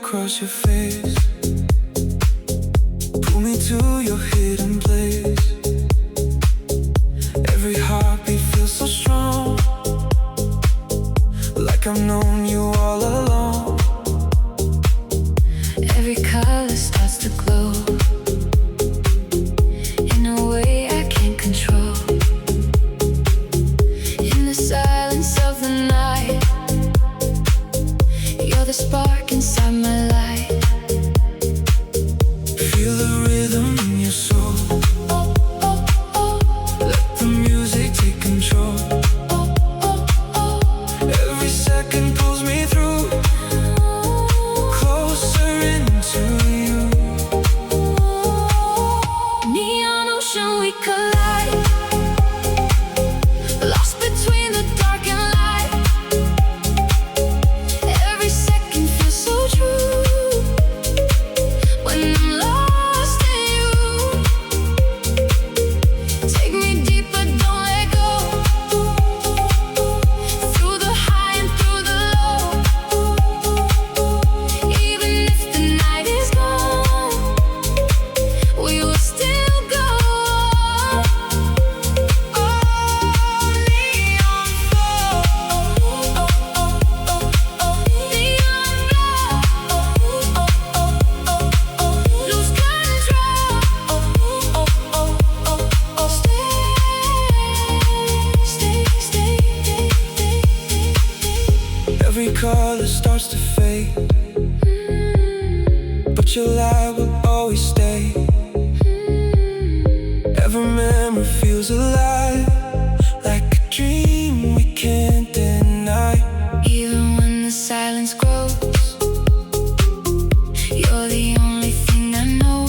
Across your face, pull me to your hidden place. Every heartbeat feels so strong, like I've known you all along. Every color starts to glow in a way I can't control. In the silence of the night, you're the spark inside my life. Feel the rhythm in your soul. Let the music take control. Every second pulls me through, closer into you. Neon ocean, we collide, lost between the dark and light. Every second feels so true when I'm lost in you. Take me deeper, don't let go, through the high and through the low. Even if the night is gone, we will still go. Oh, neon flow, neon glow, lose control. Stay. Every color starts to fade, but your light will always stay. Every memory feels alive, like a dream we can't deny. Even when the silence grows, you're the only thing I know.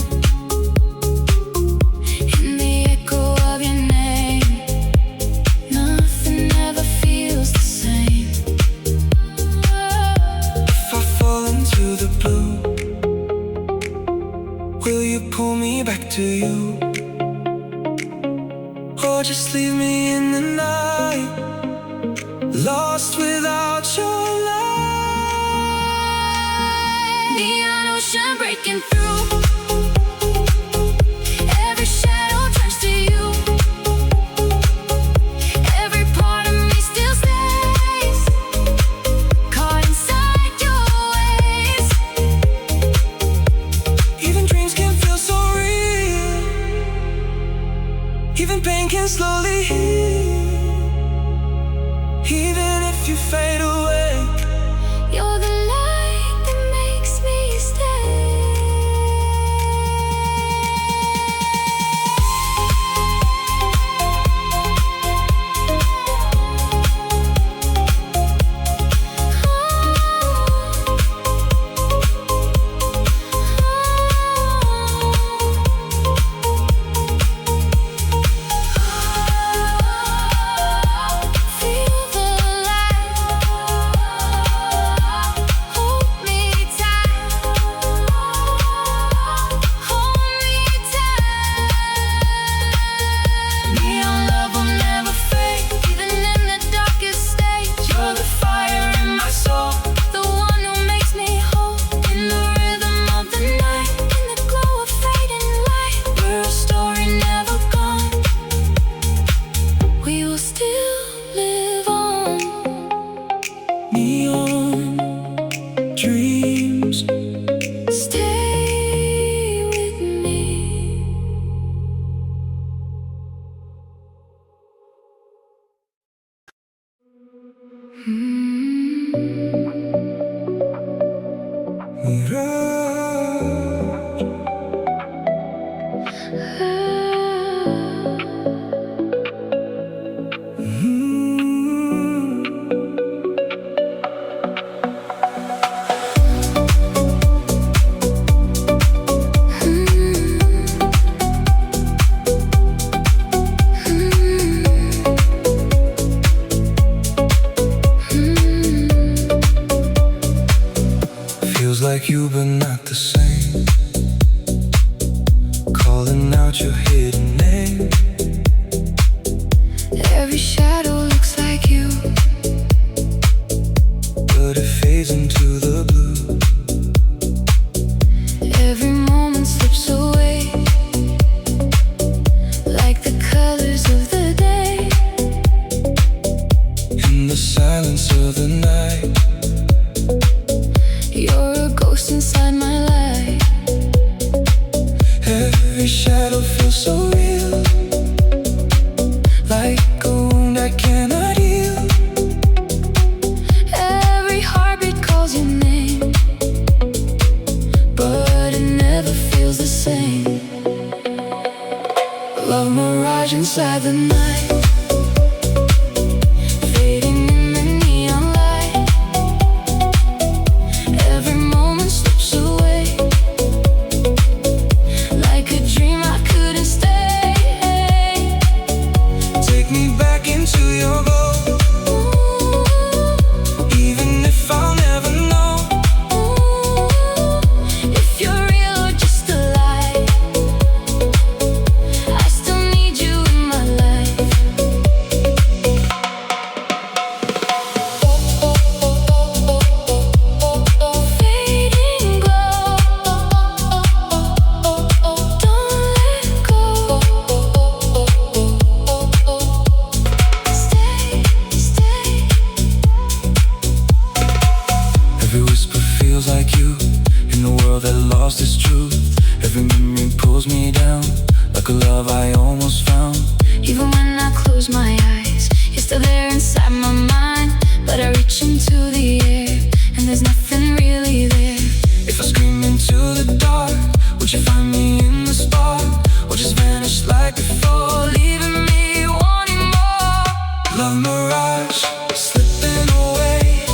In the echo of your name, nothing ever feels the same. If I fall into the blue, will you pull me back to you? Or just leave me in the night, lost without your light. Neon ocean breaking through, every shadow turns to you. Every part of me still stays, caught inside your waves. Even dreams can feel so real, even pain can slowly heal. Even if you fade away, You're the light that makes me stay. Feel the light, hold me tight, hold me tight. Neon love will never fade, even in the darkest stage. You're the fire in my soul, the one who makes me whole. In the rhythm of the night, in the glow of fading light, we're a story never gone. We will still live on. neon dreams. Stay with me. Mirage. like you but not the same. Calling out your hidden name. Every shadow looks like you, but it fades into the blue. every moment slips away, like the colors of the day. In the silence of the night, You're a ghost inside my life. every shadow feels so real, like a wound I cannot heal. Every heartbeat calls your name, but it never feels the same. Love mirage inside the night, fading in the neon light. Every moment slips away, like a dream I couldn't stay. Take me back into your glow, even if I'll never know If you're real or just a lie, I still need you in my life. Fading glow, don't let go. Stay, stay. Every whisper feels like you, in the world that lost its truth. Every memory pulls me down, like a love I almost found. Even when I close my eyes, you're still there inside my mind. But I reach into the air, and there's nothing really there. If I scream into the dark, would you find me in the spark? Or just vanish like before, leaving me wanting more? Love mirage, slipping away,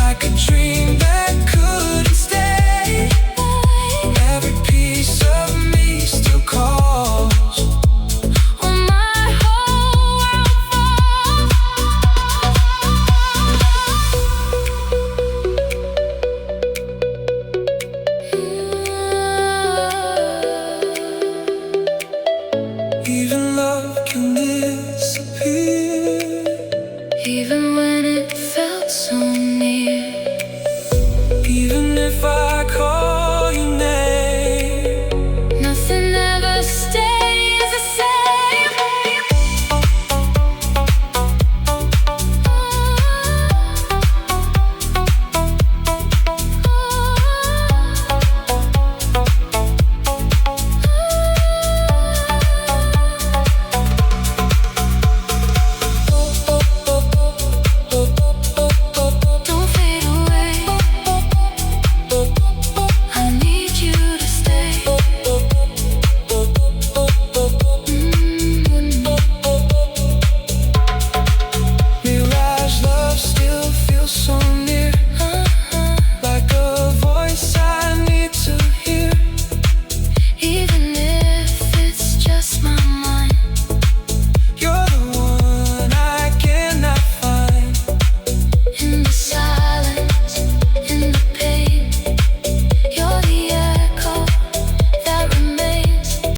like a dream that couldn't stay. Every piece of me still calls. Oh, my whole world Even love can disappear. even when it felt so near.